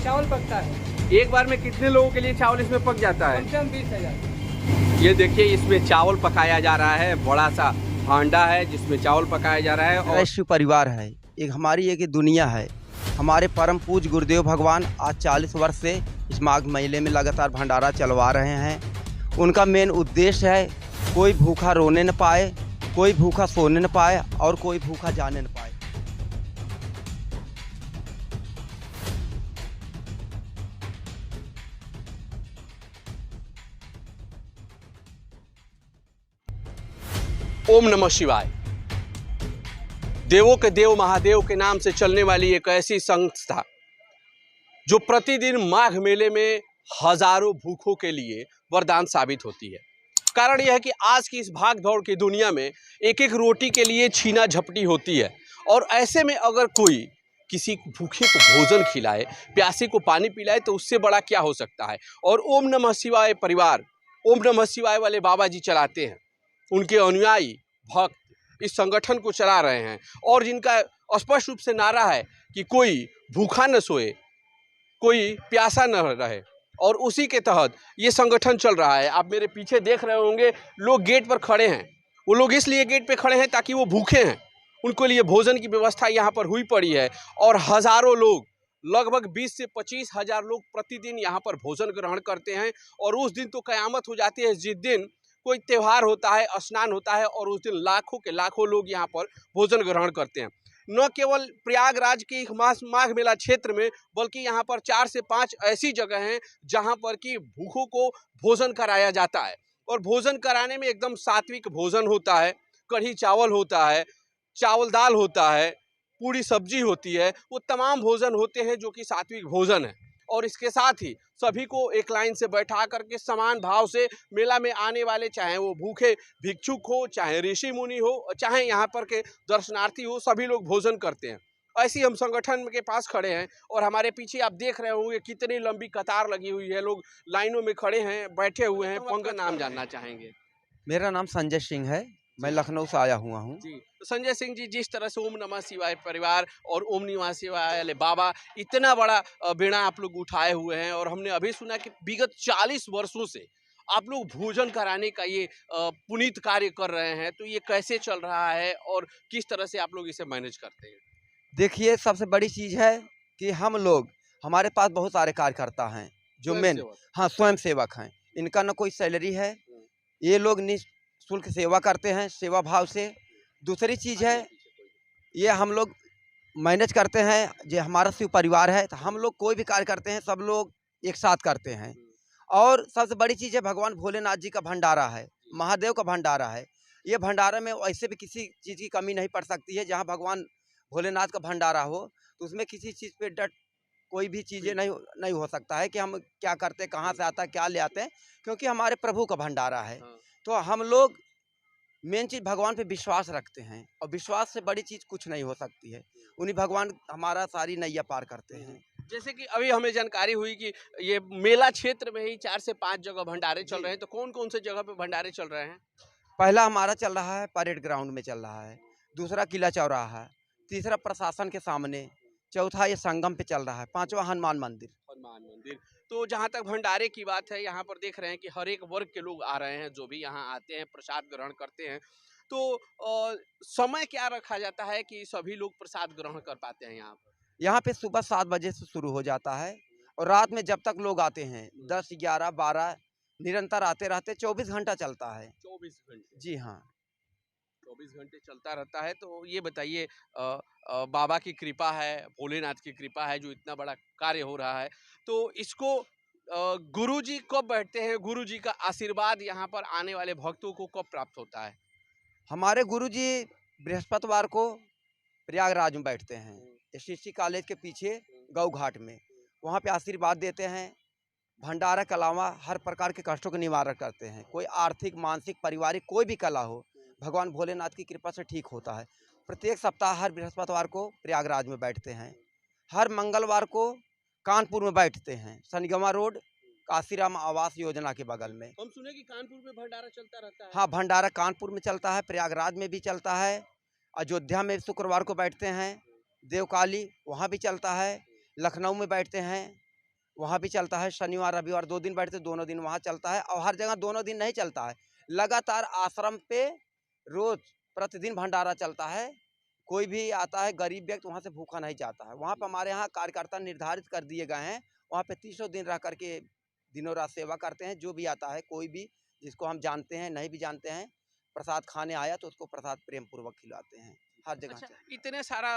चावल पकता है। एक बार में कितने लोगों के लिए चावल इसमें पक जाता है? कम से कम 20,000। ये देखिए, इसमें चावल पकाया जा रहा है। बड़ा सा हांडा है जिसमें चावल पकाया जा रहा है। और वैश्य परिवार है, एक हमारी एक दुनिया है। हमारे परम पूज्य गुरुदेव भगवान आज 40 वर्ष से इस माघ महीने में लगातार भंडारा चलवा रहे हैं। उनका मेन उद्देश्य है कोई भूखा रोने न पाए, कोई भूखा सोने न पाए और कोई भूखा जाने न पाए। ओम नमः शिवाय। देवों के देव महादेव के नाम से चलने वाली एक ऐसी संस्था जो प्रतिदिन माघ मेले में हजारों भूखों के लिए वरदान साबित होती है। कारण यह है कि आज की इस भाग दौड़ की दुनिया में एक एक रोटी के लिए छीना झपटी होती है। और ऐसे में अगर कोई किसी भूखे को भोजन खिलाए, प्यासे को पानी पिलाए, तो उससे बड़ा क्या हो सकता है। और ओम नमः शिवाय परिवार, ओम नमः शिवाय वाले बाबा जी चलाते हैं। उनके अनुयायी भक्त इस संगठन को चला रहे हैं और जिनका स्पष्ट रूप से नारा है कि कोई भूखा न सोए, कोई प्यासा न रहे। और उसी के तहत ये संगठन चल रहा है। आप मेरे पीछे देख रहे होंगे, लोग गेट पर खड़े हैं। वो लोग इसलिए गेट पे खड़े हैं ताकि वो भूखे हैं, उनको लिए भोजन की व्यवस्था यहाँ पर हुई पड़ी है। और हजारों लोग, लगभग 20 से 25 हजार लोग प्रतिदिन यहाँ पर भोजन ग्रहण करते हैं। और उस दिन तो कयामत हो जाती है जिस दिन कोई त्यौहार होता है, स्नान होता है, और उस दिन लाखों के लाखों लोग यहाँ पर भोजन ग्रहण करते हैं। न केवल प्रयागराज के माघ मेला क्षेत्र में, बल्कि यहाँ पर 4 से 5 ऐसी जगह हैं जहाँ पर कि भूखों को भोजन कराया जाता है। और भोजन कराने में एकदम सात्विक भोजन होता है। कढ़ी चावल होता है, चावल दाल होता है, पूरी सब्जी होती है। वो तमाम भोजन होते हैं जो कि सात्विक भोजन है। और इसके साथ ही सभी को एक लाइन से बैठा करके समान भाव से मेला में आने वाले, चाहे वो भूखे भिक्षुक हो, चाहे ऋषि मुनि हो, चाहे यहाँ पर के दर्शनार्थी हो, सभी लोग भोजन करते हैं। ऐसे ही हम संगठन के पास खड़े हैं और हमारे पीछे आप देख रहे होंगे कितनी लंबी कतार लगी हुई है। लोग लाइनों में खड़े हैं, बैठे हुए हैं। पंग नाम जानना चाहेंगे? मेरा नाम संजय सिंह है, मैं लखनऊ से आया हुआ हूँ। जी, तो संजय सिंह जी, जिस तरह से ओम नमः शिवाय परिवार और ओम नमः शिवाय वाले बाबा इतना बड़ा बीड़ा आप लोग उठाए हुए हैं, और हमने अभी सुना कि विगत 40 वर्षों से आप लोग भोजन कराने का ये पुनीत कार्य कर रहे हैं, तो ये कैसे चल रहा है और किस तरह से आप लोग इसे मैनेज करते हैं? देखिए, सबसे बड़ी चीज़ है कि हम लोग, हमारे पास बहुत सारे कार्यकर्ता हैं जो मेन, हाँ, स्वयं सेवक हैं। इनका न कोई सैलरी है, ये लोग निःशुल्क सेवा करते हैं, सेवा भाव से। दूसरी चीज़ है, ये हम लोग मैनेज करते हैं। जो हमारा शिव परिवार है, तो हम लोग कोई भी कार्य करते हैं, सब लोग एक साथ करते हैं। और सबसे बड़ी चीज़ है, भगवान भोलेनाथ जी का भंडारा है, महादेव का भंडारा है। ये भंडारा में वैसे भी किसी चीज़ की कमी नहीं पड़ सकती है। जहाँ भगवान भोलेनाथ का भंडारा हो, तो उसमें किसी चीज़ पे डट कोई भी चीज़ें नहीं हो सकता है कि हम क्या करते, कहाँ से आता है, क्या ले आते हैं, क्योंकि हमारे प्रभु का भंडारा है। तो हम लोग मेन चीज़ भगवान पे विश्वास रखते हैं, और विश्वास से बड़ी चीज़ कुछ नहीं हो सकती है। उन्हीं भगवान हमारा सारी नैया पार करते हैं। जैसे कि अभी हमें जानकारी हुई कि ये मेला क्षेत्र में ही 4 से 5 जगह भंडारे चल रहे हैं, तो कौन कौन से जगह पे भंडारे चल रहे हैं? पहला हमारा चल रहा है परेड ग्राउंड में चल रहा है, दूसरा किला चौराहा है, तीसरा प्रशासन के सामने, चौथा ये संगम पे चल रहा है, पांचवा हनुमान मंदिर। हनुमान मंदिर। तो जहाँ तक भंडारे की बात है, यहाँ पर देख रहे हैं कि हर एक वर्ग के लोग आ रहे हैं, जो भी यहाँ आते हैं प्रसाद ग्रहण करते हैं। तो समय क्या रखा जाता है कि सभी लोग प्रसाद ग्रहण कर पाते हैं यहाँ पर? यहाँ पे सुबह 7 बजे से शुरू हो जाता है, और रात में जब तक लोग आते हैं 10, 11, 12 निरंतर आते रहते, 24 घंटा चलता है। 24 घंटे? जी हाँ, 24 घंटे चलता रहता है। तो ये बताइए, बाबा की कृपा है, भोलेनाथ की कृपा है, जो इतना बड़ा कार्य हो रहा है, तो इसको गुरुजी कब बैठते हैं? गुरुजी का आशीर्वाद यहाँ पर आने वाले भक्तों को कब प्राप्त होता है? हमारे गुरुजी बृहस्पतिवार को प्रयागराज में बैठते हैं, एसएससी कॉलेज के पीछे गौ घाट में। वहाँ पे आशीर्वाद देते हैं। भंडारा के अलावा हर प्रकार के कष्टों का निवारण करते हैं। कोई आर्थिक, मानसिक, पारिवारिक कोई भी कला हो, भगवान भोलेनाथ की कृपा से ठीक होता है। प्रत्येक सप्ताह हर बृहस्पतिवार को प्रयागराज में बैठते हैं। हर मंगलवार को कानपुर में बैठते हैं, सनगमा रोड, काशीराम आवास योजना के बगल में। हम सुने कि कानपुर में भंडारा चलता रहता है। हाँ, भंडारा कानपुर में चलता है, प्रयागराज में भी चलता है, अयोध्या में शुक्रवार को बैठते हैं, देवकाली वहाँ भी चलता है, लखनऊ में बैठते हैं, वहाँ भी चलता है। शनिवार रविवार 2 दिन बैठते, दोनों दिन वहाँ चलता है। और हर जगह दोनों दिन नहीं चलता है, लगातार आश्रम पे रोज प्रतिदिन भंडारा चलता है। कोई भी आता है गरीब व्यक्ति, वहाँ से भूखा नहीं जाता है। वहाँ पे हमारे यहाँ कार्यकर्ता निर्धारित कर दिए गए हैं, वहाँ पे 300 दिन रह करके दिनों रात सेवा करते हैं। जो भी आता है, कोई भी जिसको हम जानते हैं, नहीं भी जानते हैं, प्रसाद खाने आया तो उसको प्रसाद प्रेम पूर्वक खिलाते हैं हर जगह। अच्छा, इतने सारा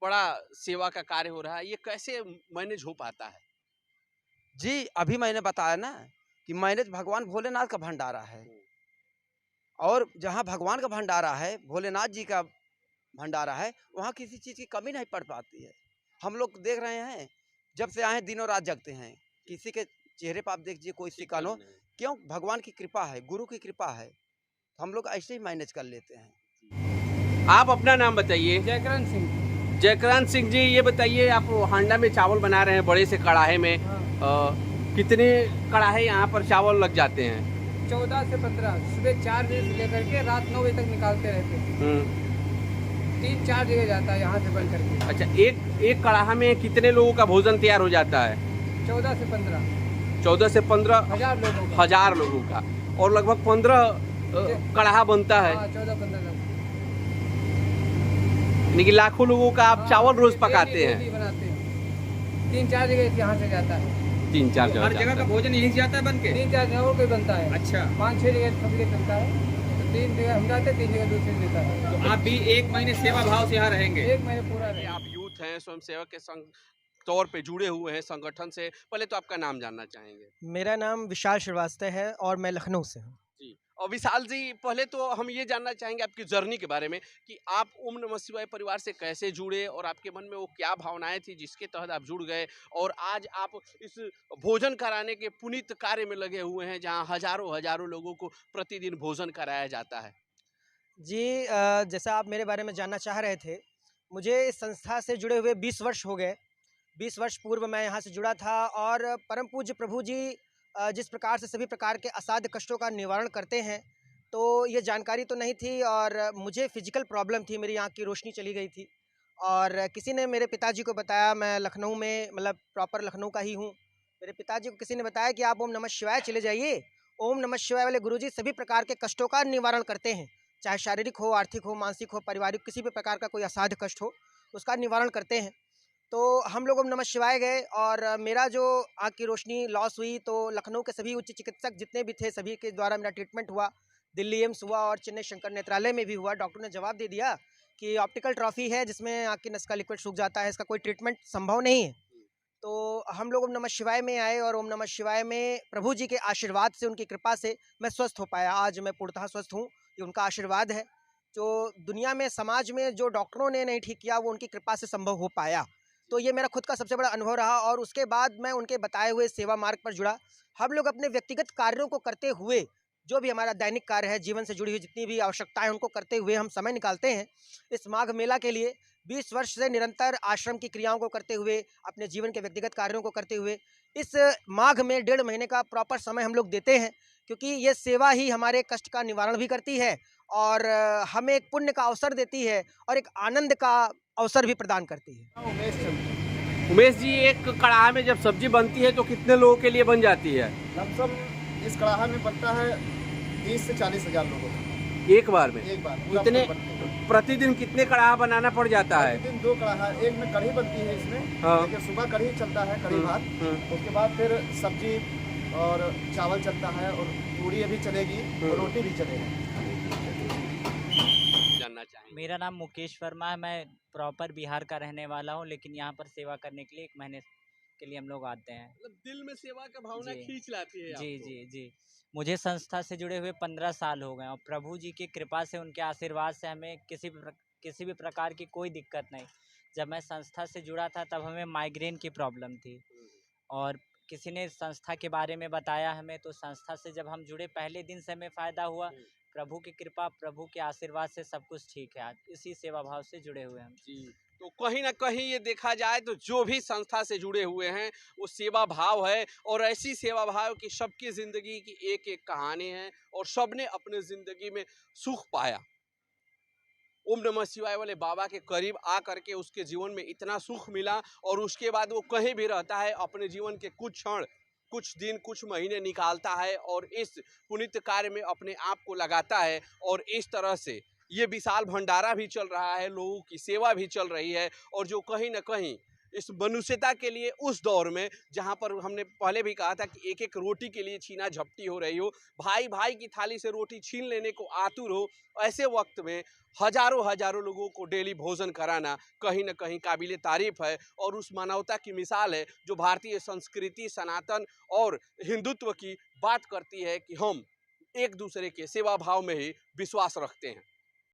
बड़ा सेवा का कार्य हो रहा है, ये कैसे मैनेज हो पाता है? जी, अभी मैंने बताया ना कि मैनेज भगवान भोलेनाथ का भंडारा है, और जहाँ भगवान का भंडारा है, भोलेनाथ जी का भंडारा है, वहाँ किसी चीज़ की कमी नहीं पड़ पाती है। हम लोग देख रहे हैं, जब से आए हैं दिनों रात जगते हैं। किसी के चेहरे पर आप देखिए कोई शिकन हो, क्यों? भगवान की कृपा है, गुरु की कृपा है, हम लोग ऐसे ही मैनेज कर लेते हैं। आप अपना नाम बताइए। जयकरण सिंह। जयक्रांत सिंह जी, ये बताइए, आप हांडा में चावल बना रहे हैं बड़े से कड़ाहे में, कितने कड़ाहे यहाँ पर चावल लग जाते हैं? 14 से 15, सुबह 4 बजे से लेकर के रात 9 बजे तक निकालते रहते हैं। 3-4 जगह जाता है यहाँ से बन करके। अच्छा, एक कड़ाहा में कितने लोगों का भोजन तैयार हो जाता है? 14 से 15 हजार लोगों का, और लगभग 15 कड़ाहा बनता है। 14-15 लोग, यानी कि लाखों लोगों का आप चावल रोज पकाते हैं? बनाते हैं। 3-4 जगह यहाँ से जाता है। 3-4 हर जगह का भोजन यहीं से जाता है बन के? 3-4 जगह और कोई बनता है। अच्छा, 5-6 जगह सब जगह चलता है। तो 3 जगह हम जाते हैं, 3 जगह दूसरे देता है। तो आप भी 1 महीने सेवा भाव से यहाँ रहेंगे? 1 महीने पूरा ये रहेगा। आप यूथ हैं, स्वयं सेवक के संग तौर पे जुड़े हुए हैं संगठन से, पहले तो आपका नाम जानना चाहेंगे। मेरा नाम विशाल श्रीवास्तव है और मैं लखनऊ से हूँ। जी, और विशाल जी, पहले तो हम ये जानना चाहेंगे आपकी जर्नी के बारे में कि आप ओम नमः शिवाय परिवार से कैसे जुड़े, और आपके मन में वो क्या भावनाएं थी जिसके तहत आप जुड़ गए, और आज आप इस भोजन कराने के पुनीत कार्य में लगे हुए हैं, जहां हजारों लोगों को प्रतिदिन भोजन कराया जाता है। जी, जैसा आप मेरे बारे में जानना चाह रहे थे, मुझे इस संस्था से जुड़े हुए 20 वर्ष हो गए। 20 वर्ष पूर्व मैं यहाँ से जुड़ा था, और परम पूज्य प्रभु जी जिस प्रकार से सभी प्रकार के असाध्य कष्टों का निवारण करते हैं, तो ये जानकारी तो नहीं थी। और मुझे फिजिकल प्रॉब्लम थी, मेरी आँख की रोशनी चली गई थी, और किसी ने मेरे पिताजी को बताया, मैं लखनऊ में मतलब प्रॉपर लखनऊ का ही हूँ। मेरे पिताजी को किसी ने बताया कि आप ओम नमः शिवाय चले जाइए, ओम नमः शिवाय वाले गुरुजी सभी प्रकार के कष्टों का निवारण करते हैं, चाहे शारीरिक हो, आर्थिक हो, मानसिक हो, पारिवारिक, किसी भी प्रकार का कोई असाध्य कष्ट हो, उसका निवारण करते हैं। तो हम लोग ओम नमः शिवाय गए, और मेरा जो आँख की रोशनी लॉस हुई, तो लखनऊ के सभी उच्च चिकित्सक जितने भी थे, सभी के द्वारा मेरा ट्रीटमेंट हुआ। दिल्ली एम्स हुआ और चेन्नई शंकर नेत्रालय में भी हुआ। डॉक्टर ने जवाब दे दिया कि ऑप्टिकल ट्रॉफी है, जिसमें आँख की नस का लिक्विड सूख जाता है, इसका कोई ट्रीटमेंट संभव नहीं है। तो हम लोग ओम नमः शिवाय में आए, और ओम नमः शिवाय में प्रभु जी के आशीर्वाद से, उनकी कृपा से मैं स्वस्थ हो पाया। आज मैं पूर्णतः स्वस्थ हूँ, ये उनका आशीर्वाद है। जो दुनिया में, समाज में जो डॉक्टरों ने नहीं ठीक किया, वो उनकी कृपा से संभव हो पाया। तो ये मेरा खुद का सबसे बड़ा अनुभव रहा, और उसके बाद मैं उनके बताए हुए सेवा मार्ग पर जुड़ा। हम लोग अपने व्यक्तिगत कार्यों को करते हुए, जो भी हमारा दैनिक कार्य है, जीवन से जुड़ी हुई जितनी भी आवश्यकताएं, उनको करते हुए हम समय निकालते हैं इस माघ मेला के लिए। 20 वर्ष से निरंतर आश्रम की क्रियाओं को करते हुए, अपने जीवन के व्यक्तिगत कार्यों को करते हुए, इस माघ में 1.5 महीने का प्रॉपर समय हम लोग देते हैं, क्योंकि ये सेवा ही हमारे कष्ट का निवारण भी करती है, और हमें एक पुण्य का अवसर देती है, और एक आनंद का अवसर भी प्रदान करती है। उमेश जी, एक कड़ाहा में जब सब्जी बनती है तो कितने लोगों के लिए बन जाती है? लमसम इस कड़ाहा में बनता है 30 से 40 हज़ार लोगों का एक बार में? एक बार। इतने प्रतिदिन कितने कड़ाहा बनाना पड़ जाता है? प्रतिदिन 2 कड़ाहा, एक में कढ़ी बनती है इसमें। हाँ। लेकिन सुबह कढ़ी चलता है, कढ़ी भात। उसके बाद फिर सब्जी और चावल चलता है, और पूड़ी अभी चलेगी, और रोटी भी चलेगी। जानना चाहेंगे। मेरा नाम मुकेश वर्मा है। मैं प्रॉपर बिहार का रहने वाला हूँ, लेकिन यहाँ पर सेवा करने के लिए 1 महीने के लिए हम लोग आते हैं। मतलब दिल में सेवा का भावना जी। खींच लाती है जी आपको। जी जी मुझे संस्था से जुड़े हुए 15 साल हो गए, और प्रभु जी की कृपा से, उनके आशीर्वाद से हमें किसी भी प्रकार की कोई दिक्कत नहीं। जब मैं संस्था से जुड़ा था, तब हमें माइग्रेन की प्रॉब्लम थी, और किसी ने संस्था के बारे में बताया हमें, तो संस्था से जब हम जुड़े, पहले दिन से हमें फ़ायदा हुआ। प्रभु की कृपा, प्रभु के आशीर्वाद से सब कुछ ठीक है। आज इसी सेवा भाव से जुड़े हुए हम। जी, तो कहीं ना कहीं ये देखा जाए तो जो भी संस्था से जुड़े हुए हैं, वो सेवा भाव है, और ऐसी सेवा भाव की सबकी जिंदगी की एक एक कहानी है, और सबने अपने जिंदगी में सुख पाया। ओम नमः शिवाय वाले बाबा के करीब आ करके उसके जीवन में इतना सुख मिला और उसके बाद वो कहीं भी रहता है अपने जीवन के कुछ क्षण, कुछ दिन, कुछ महीने निकालता है और इस पुनीत कार्य में अपने आप को लगाता है। और इस तरह से ये विशाल भंडारा भी चल रहा है, लोगों की सेवा भी चल रही है, और जो कहीं ना कहीं इस मनुष्यता के लिए उस दौर में जहाँ पर हमने पहले भी कहा था कि एक एक रोटी के लिए छीना झपटी हो रही हो, भाई भाई की थाली से रोटी छीन लेने को आतुर हो, ऐसे वक्त में हजारों हजारों लोगों को डेली भोजन कराना कहीं ना कहीं काबिले तारीफ है और उस मानवता की मिसाल है जो भारतीय संस्कृति, सनातन और हिंदुत्व की बात करती है कि हम एक दूसरे के सेवा भाव में ही विश्वास रखते हैं।